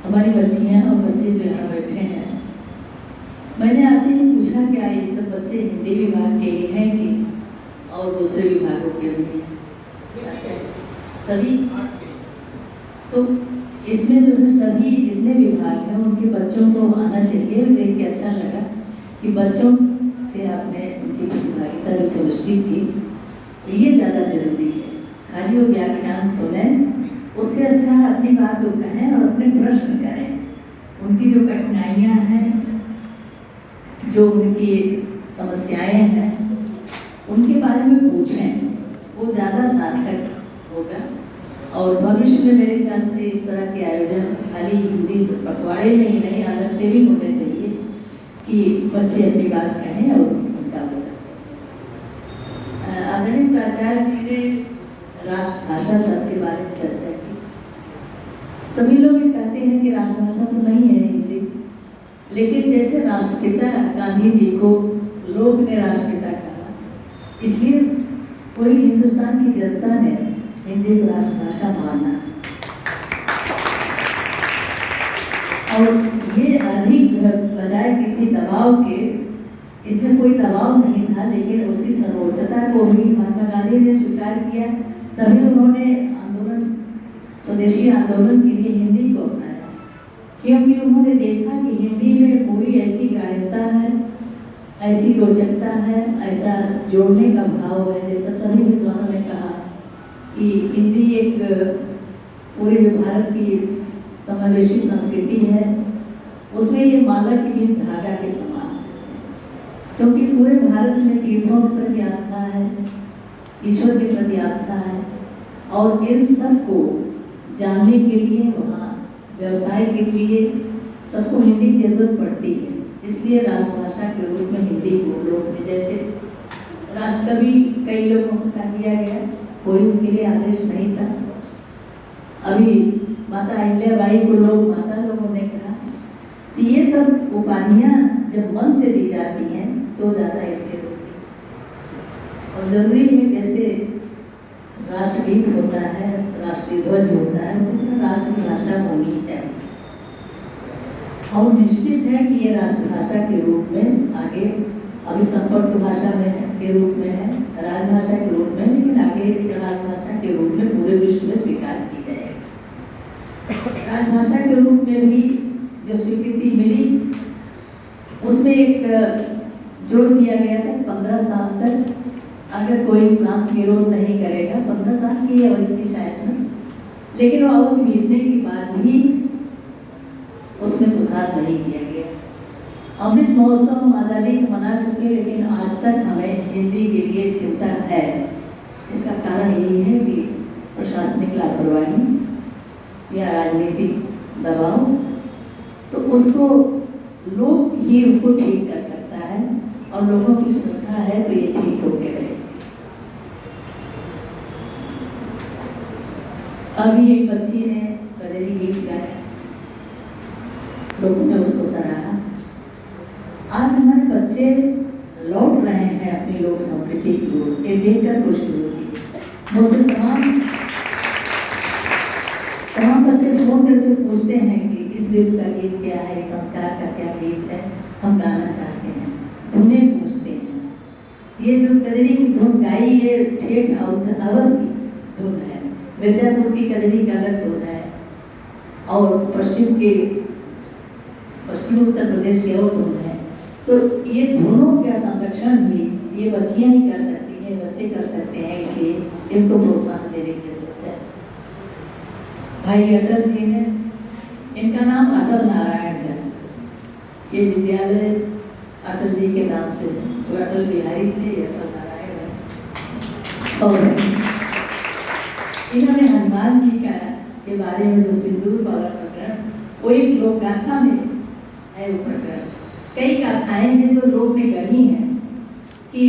हमारी बच्चियाँ और बच्चे जो यहाँ बैठे हैं, मैंने आते ही पूछा क्या ये सब बच्चे हिंदी विभाग के ही हैं कि और दूसरे विभागों के भी हैं? सभी। तो इसमें जो है सभी जितने विभाग हैं उनके बच्चों को आना चाहिए। देख के अच्छा लगा कि बच्चों से आपने उनकी भागीदारी भी सुनिश्चित की। ये ज़्यादा जरूरी है, खाली वो व्याख्यान सुने, उससे अच्छा अपनी बात को कहें और अपने प्रश्न करें। उनकी जो कठिनाइयाँ हैं, जो उनकी समस्याएं हैं, उनके बारे में पूछें, वो ज़्यादा सार्थक होगा। और भविष्य में मेरे ख्याल से इस तरह के आयोजन खाली हिंदी पखवाड़े में ही नहीं, अलग से भी होने चाहिए कि बच्चे अपनी बात कहें और उनका बोला। आदरणीय प्राचार्य जी ने राष्ट्रभाषा शब्द के बारे में चर्चा की। सभी लोग ये कहते हैं कि राष्ट्रभाषा तो नहीं है हिंदी, लेकिन जैसे राष्ट्रपिता गांधी जी को लोग ने राष्ट्रपिता कहा, इसलिए पूरी हिंदुस्तान की जनता ने हिंदी को राष्ट्रभाषा माना। और ये अधिक बजाय किसी दबाव के, इसमें कोई दबाव नहीं था, लेकिन उसकी सर्वोच्चता को भी महात्मा गांधी ने स्वीकार किया। तभी उन्होंने आंदोलन, स्वदेशी आंदोलन के लिए हिंदी को अपनाया, क्योंकि उन्होंने देखा कि हिंदी में पूरी ऐसी ग्राह्यता है, ऐसी रोचकता है, ऐसा जोड़ने का भाव है। जैसा सभी विद्वानों ने कहा कि हिंदी एक पूरे जो भारत की समावेशी संस्कृति है, उसमें ये माला के बीच धागा के समान है, क्योंकि पूरे भारत में तीर्थों के प्रति आस्था है, ईश्वर के प्रति आस्था है, और इन सबको जानने के लिए, वहाँ व्यवसाय के लिए सबको हिंदी की जरूरत पड़ती है। इसलिए राष्ट्रभाषा के रूप में हिंदी को लोग, जैसे राष्ट्रकवि कई लोगों को कह दिया गया, कोई उसके लिए आदेश नहीं था। अभी माता अहिल्याबाई को लोग माता लोगों ने कहा। तो ये सब उपाधियां जब मन से दी जाती हैं तो ज़्यादा स्थिर होती है। और जरूरी है, जैसे राष्ट्रगीत होता है, राष्ट्रीय ध्वज होता है, उसी तरह राष्ट्रभाषा होनी चाहिए। और निश्चित है कि ये राष्ट्रभाषा के रूप में आगे, अभी संपर्क भाषा में के रूप में है, राजभाषा के रूप में, लेकिन आगे राजभाषा के रूप में पूरे विश्व में स्वीकार की जाएगी। राजभाषा के रूप में भी जो स्वीकृति मिली, उसमें एक जोड़ दिया गया था 15 साल तक अगर कोई प्रांत विरोध नहीं करेगा, 15 साल की अवधि थी शायद में, लेकिन वो अवधि बीतने के बाद भी उसमें सुधार नहीं किया गया। अमृत महोत्सव हम आज़ादी को मना चुके, लेकिन आज तक हमें हिंदी के लिए चिंता है। इसका कारण यही है कि प्रशासनिक लापरवाही या राजनीतिक दबाव, तो उसको लोग ही उसको ठीक कर सकता है, और लोगों की श्रद्धा है तो ये ठीक होके रहे। अभी एक बच्ची ने कजरी गीत गाया, लोगों ने उसको सराहा। आज हमारे बच्चे लौट रहे हैं अपनी लोक संस्कृति की ओर, ये देखकर खुशी होती है। मुझसे तमाम बच्चे फोन करके पूछते हैं कि इस गीत का गीत क्या है, इस संस्कार का क्या गीत है, हम गाना चाहते हैं। धुनें पूछते हैं। ये जो कजरी की धुन गाई, ये ठेठ अवध की धुन है। मिर्जापुर की कजरी का अलग धुन है, और पश्चिमी उत्तर प्रदेश की और धुन है। तो ये धुनों का संरक्षण भी ये बच्चियां ही कर सकती हैं, बच्चे कर सकते हैं, इसलिए इनको प्रोत्साहन देने की जरूरत है। भाई अटल जी ने, इनका नाम अटल नारायण है, ये विद्यालय अटल जी के नाम से है। वो अटल बिहारी थे, अटल नारायण है। और इन्होंने हनुमान जी का के बारे में जो सिंदूर वाला प्रकरण, वो एक लोक गाथा में है वो प्रकरण। कई गाथाएं हैं जो लोग ने गढ़ी हैं कि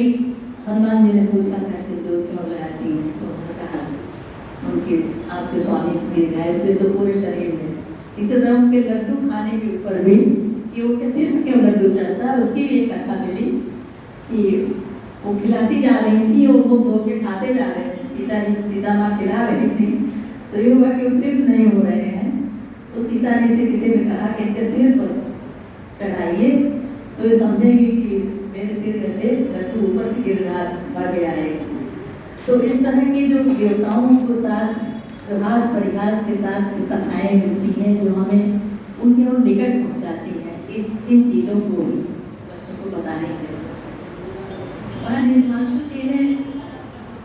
हनुमान जी ने पूछा था सिंदूर क्यों लगाती हैं, तो उन्होंने कहा उनके आपके स्वामी दीर्घायु तो पूरे शरीर में। इसी तरह उनके लड्डू खाने के ऊपर भी कि उनके सिर क्यों लड्डू चलता है, उसकी भी एक कथा मिली कि वो खिलाती जा रही थी, वो मुँह धो के खाते जा रहे थे। सीता माँ खिला रही थी, तो ये हुआ कि तृप्त नहीं हो रहे हैं, तो सीता दानी से किसी ने कहा कि इनके सिर पर चढ़ाइए, तो ये समझेंगे कि मेरे सिर में से लड्डू ऊपर से गिर रहा भागे आएगा। तो इस तरह के जो देवताओं के साथ हास परिहास के साथ जो कथाएँ मिलती हैं, जो हमें उनके और निकट पहुँचाती हैं, इन चीज़ों को भी बच्चों को बताने के लिए। महाराज हिमांशु जी ने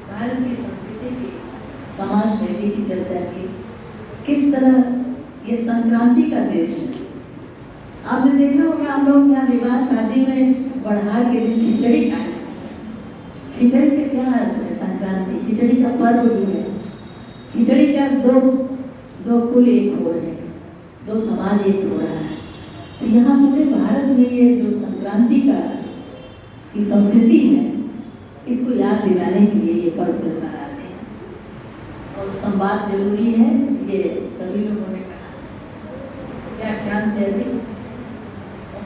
भारत की संस्कृति की, समाज शैली की चर्चा की, किस तरह ये संक्रांति का देश है। आपने देखा होगा हम लोग यहाँ विवाह शादी में बढ़ार के दिन खिचड़ी खाते हैं। खिचड़ी का क्या अर्थ है? संक्रांति खिचड़ी का पर्व भी है। खिचड़ी का दो कुल एक हो रहे हैं, दो समाज एक हो रहा है। तो यहाँ पूरे भारत में ये जो संक्रांति की संस्कृति है, इसको याद दिलाने के लिए ये पर्व त्योहार आते हैं। और संवाद जरूरी है, ये सभी लोगों ने कहा। व्याख्यान से अधिक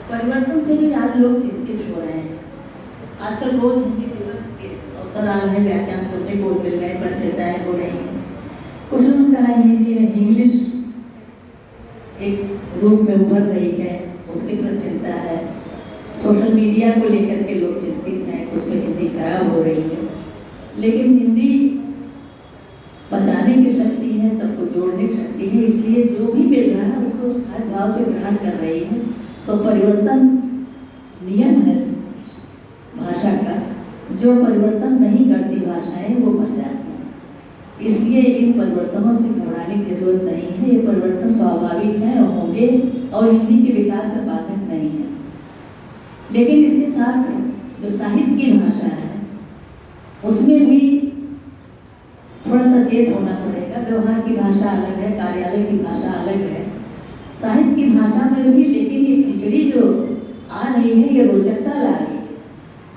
परिवर्तन से भी आज लोग चिंतित हो रहे हैं। आजकल रोज हिंदी दिवस के अवसर आ रहे हैं, व्याख्यान सुनने को मिल रहे, पर चर्चाएं हो रही हैं। कुछ लोगों का हिंदी में इंग्लिश एक रूप में उभर रही है, उसके पर चिंता है। सोशल मीडिया को लेकर के लोग चिंतित हैं, उसमें हिंदी खराब हो रही है। लेकिन हिंदी बचाने की शक्ति है, सबको जोड़ने की शक्ति है, इसलिए जो भी मिल रहा है उसको सहज भाव से ग्रहण कर रही है। तो परिवर्तन नियम है भाषा का, जो परिवर्तन नहीं करती भाषाएं वो बन जाती हैं। इसलिए इन परिवर्तनों से घबराने की जरूरत नहीं है। ये परिवर्तन स्वाभाविक है और होंगे, और हिंदी के विकास से बाधक नहीं है। लेकिन इसके साथ जो साहित्य की भाषा है उसमें भी थोड़ा सचेत होना पड़ेगा। व्यवहार की भाषा अलग है, कार्यालय की भाषा अलग है, साहित्य की भाषा में भी। लेकिन ये खिचड़ी जो आ रही है, ये रोचकता ला रही है।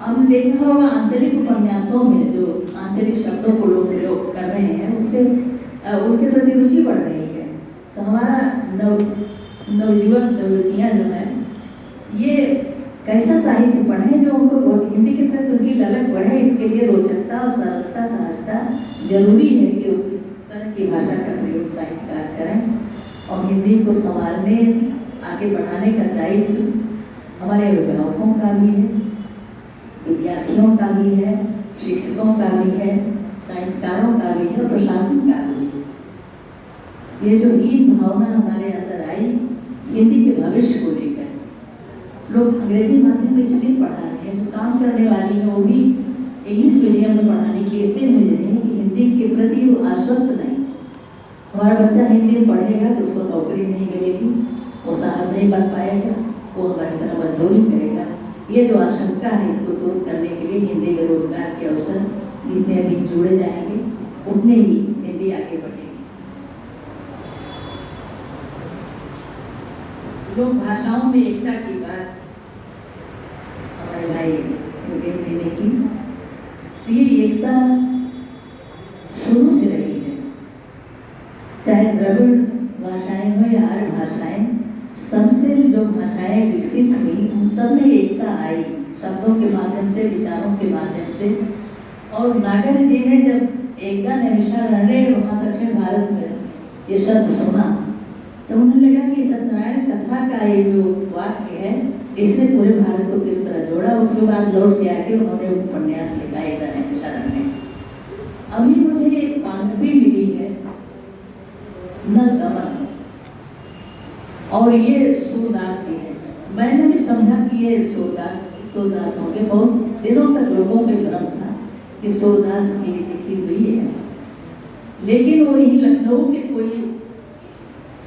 हमने देखा होगा आंचलिक उपन्यासों में जो आंचलिक शब्दों को लोग प्रयोग कर रहे हैं, उससे उनके प्रति रुचि बढ़ रही है। तो हमारा नवयुवक नवयुवतियाँ जो हैं, ये कैसा साहित्य पढ़ें जो उनको हिंदी के प्रति उनकी ललक बढ़े। इसके लिए रोचकता और सरलता, सहजता जरूरी है कि उस तरह की भाषा का प्रयोग साहित्यकार करें। और हिंदी को संभालने, आगे बढ़ाने का दायित्व हमारे अभिभावकों का भी है, विद्यार्थियों का भी है, शिक्षकों का भी है, साहित्यकारों का भी है, प्रशासन का भी है। ये जो हीन भावना हमारे अंदर आई हिंदी के भविष्य को लेकर, लोग अंग्रेजी माध्यम में इसलिए पढ़ा रहे हैं, जो काम करने वाली है वो भी इंग्लिश मीडियम में पढ़ाने के इसलिए भेज रहे हैं कि हिंदी के प्रति वो आश्वस्त नहीं। हमारा बच्चा हिंदी में पढ़ेगा तो उसको नौकरी नहीं मिलेगी, वो साहब नहीं बन पाएगा, वो हमारी तरह मजदूरी करेगा। ये जो आशंका है, इसको दूर करने के लिए हिंदी में रोजगार के अवसर जितने अधिक जुड़े जाएंगे उतने ही हिंदी आगे बढ़ेगी। लोक भाषाओं में एकता की बात हमारे भाई योगेश जी ने की। ये एकता शुरू से रही है, चाहे द्रविड़ भाषाएं हो या आर्य भाषाएं, सबसे जो भाषाएं विकसित हुई उन सब में एकता आई, शब्दों के माध्यम से, विचारों के माध्यम से। और नागर जी ने जब एकता निमिषा रहने वहाँ दक्षिण भारत में ये शब्द सुना तो उन्हें लगा कि सत्यनारायण कथा का ये जो वाक्य है इसने पूरे भारत को किस तरह जोड़ा। उसके बाद लौट के आके उन्होंने उपन्यास लिखा एकता निमिषा रहने। अभी मुझे एक पांडवी मिली है नल दमन, और ये सूरदास की है। मैंने भी समझा कि ये सूरदास होंगे। बहुत दिनों तक लोगों के भ्रम था कि सूरदास की लिखी हुई है, लेकिन वो यही लखनऊ के कोई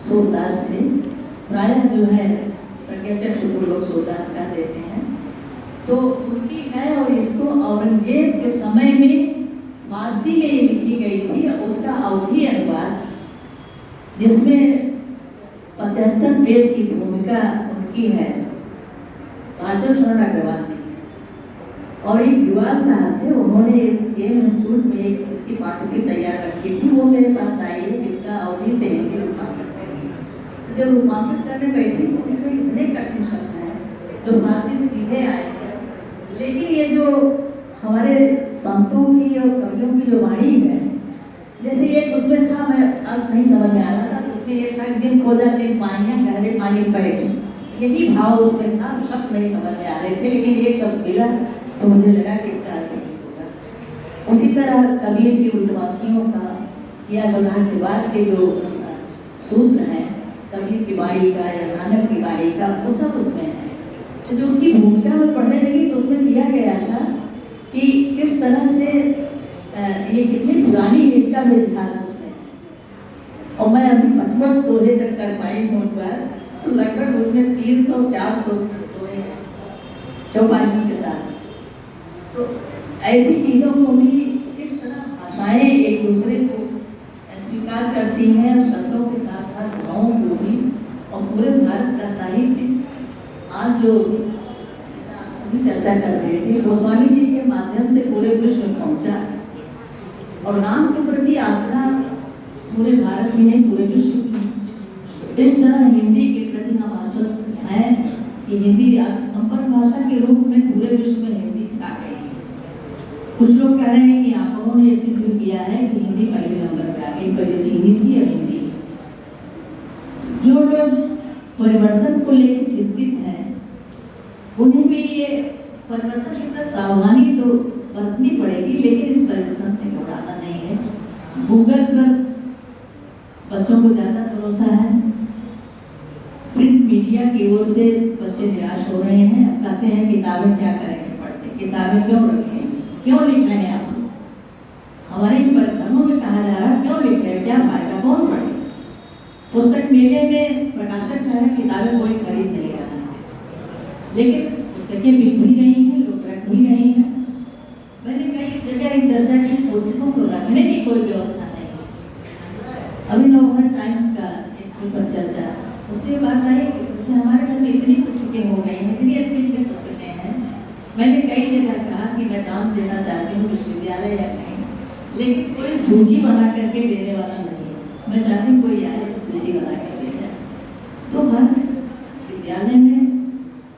सूरदास थे। प्रायः जो है प्रज्ञाचक्र को लोग सूरदास का देते हैं, तो उनकी है। और इसको औरंगजेब के समय में फारसी में ये लिखी गई थी, उसका अवधी अनुवाद जिसमें 75 पेज की भूमिका उनकी है पांचों शरण अग्रवाल जी। और एक युवा साहब थे, उन्होंने एम इंस्टीट्यूट में एक इसकी पाठ्यपुस्तक तैयार रखी थी, वो मेरे पास आई है, जिसका अवधी से हिंदी रूपांतरण करेंगे। जब रूपांतरण करने बैठी तो उसमें इतने कठिन शब्द हैं जो फारसी सीधे आए, लेकिन ये जो हमारे संतों की और कवियों की जो वाणी है, जैसे एक उसमें था, मैं अब नहीं समझ में आ रहा था, तो उसमें ये था जिन खो जाते पानियां गहरे पानी बैठ, यही भाव उसमें था। शब्द नहीं समझ में आ रहे थे, लेकिन एक शब्द मिला तो मुझे लगा कि इसका अर्थ यही होगा। उसी तरह कबीर की उल्टवासियों का या गुनाहसिवार के जो सूत्र हैं कबीर की बाणी का या नानक की बाणी का, वो सब उसमें है। तो जो उसकी भूमिका में पढ़ने लगी तो उसमें दिया गया था कि किस तरह से ये कितनी पुरानी है, इसका भी इतिहास उसमें। और मैं अभी 55 दोहे तक कर पाई हूँ पर, तो लगभग उसमें 300-400 दोहे चौपाइयों के साथ। तो ऐसी चीज़ों को भी किस तरह भाषाएं एक दूसरे को स्वीकार करती हैं, और शब्दों के साथ साथ भावों को भी। और पूरे भारत का साहित्य आज जो सभी चर्चा कर रहे थे, गोस्वामी जी के माध्यम से पूरे विश्व में पहुंचा, और राम के प्रति आस्था पूरे भारत में नहीं पूरे विश्व में। इस तरह हिंदी के प्रति हम आश्वस्त हैं कि हिंदी संपर्क भाषा के रूप में पूरे विश्व में हिंदी छा गई है। कुछ लोग कह रहे हैं कि आंकड़ों ने सिद्ध किया है कि हिंदी पहले नंबर पे आ गई, पहले चीनी थी अब हिंदी। जो लोग परिवर्तन को लेकर चिंतित हैं, उन्हें भी ये परिवर्तन के प्रति सावधानी तो बरतनी पड़ेगी, लेकिन इस परिवर्तन से घबराना नहीं है। गूगल पर बच्चों को ज़्यादा भरोसा है, प्रिंट मीडिया की ओर से बच्चे निराश हो रहे हैं। अब कहते हैं किताबें क्या करेंगे पढ़ के, किताबें क्यों रखें, क्यों लिख रहे हैं आप? हमारे परिक्रमों में कहा जा रहा है क्यों लिख रहे हैं, क्या फायदा, कौन पढ़े? पुस्तक मेले में प्रकाशक कह रहे हैं किताबें कोई खरीद नहीं रहा है, लेकिन पुस्तकें बिक भी रही हैं, लोग रख भी रहे हैं। मैंने कई जगह एक चर्चा की, पुस्तकों को रखने की कोई व्यवस्था नहीं है। अभी नवभारत टाइम्स का एक पेपर चर्चा, उसमें बात आई कि जैसे हमारे घर में इतनी पुस्तकें हो गई हैं, इतनी अच्छी अच्छी पुस्तकें हैं। मैंने कई जगह कहा कि मैं दान देना चाहती हूँ विश्वविद्यालय या कहीं, लेकिन कोई सूची बना करके देने वाला नहीं है। मैं चाहती हूँ कोई आए सूची बना के दे जाए। तो हर विद्यालय में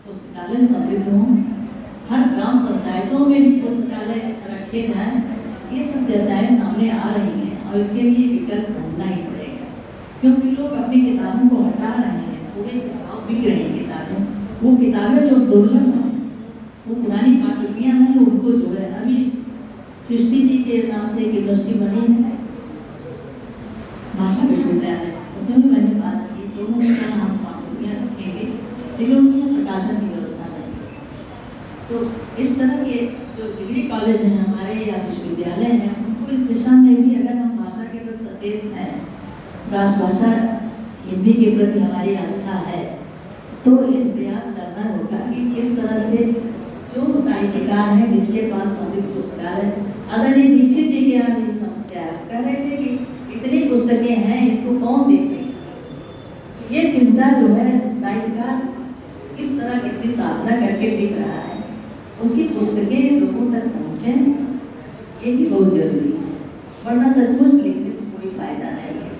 पुस्तकालय समृद्ध हों, हर ग्राम पंचायतों में भी पुस्तकालय रखे जाएं। ये सब चर्चाएं सामने आ रही हैं, और इसके लिए विकल्प ढूंढना ही पड़ेगा, क्योंकि लोग अपनी किताबों को हटा रहे हैं, पूरे बिक रही किताबें। वो किताबें जो दुर्लभ हैं, वो पुरानी पाठ्यपुस्तकें हैं, उनको जो है अभी चिश्ती जी के नाम से एक यूनिवर्सिटी बनी है, भाषा विश्वविद्यालय, उसमें भी मैंने बात की तो उन्होंने कहा हम पाठ्यपुस्तकें रखेंगे, लेकिन उनके यहाँ प्रकाशन की व्यवस्था नहीं। तो इस तरह के जो डिग्री कॉलेज हैं हमारे या विश्वविद्यालय हैं, उनको इस दिशा में भी अगर हम भाषा के प्रति सचेत हैं, राष्ट्रभाषा हिंदी के प्रति हमारी आस्था है, तो इस प्रयास करना होगा कि किस तरह से जो साहित्यकार हैं जिनके पास समृद्ध पुस्तकालय, आदरणीय दीक्षित जी के यहाँ भी समस्या है, कह रहे थे कि इतनी पुस्तकें हैं, इसको कौन देखेगा। ये चिंता जो है साहित्यकार किस तरह कितनी साधना करके लिख रहा है, उसकी पुस्तकें लोगों तक पहुँचें, ये भी बहुत जरूरी है, वरना सचमुच लिखने से कोई फायदा नहीं है।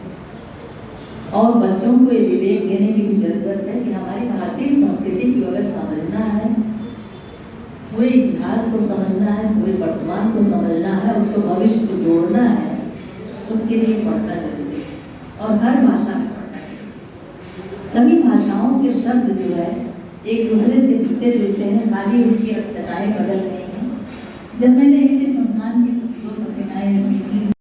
और बच्चों को ये विवेक देने की भी जरूरत है कि हमारी भारतीय संस्कृति को अगर समझना है, पूरे इतिहास को समझना है, पूरे वर्तमान को समझना है, उसको भविष्य से जोड़ना है, उसके लिए पढ़ना जरूरी है, और हर भाषा में पढ़ना है। सभी भाषाओं के शब्द जो है एक दूसरे से मिलते जुलते हैं, खाली उनकी चटाई बदल गई हैं। जब मैंने हिंदी संस्थान की 2 पत्रिकाएं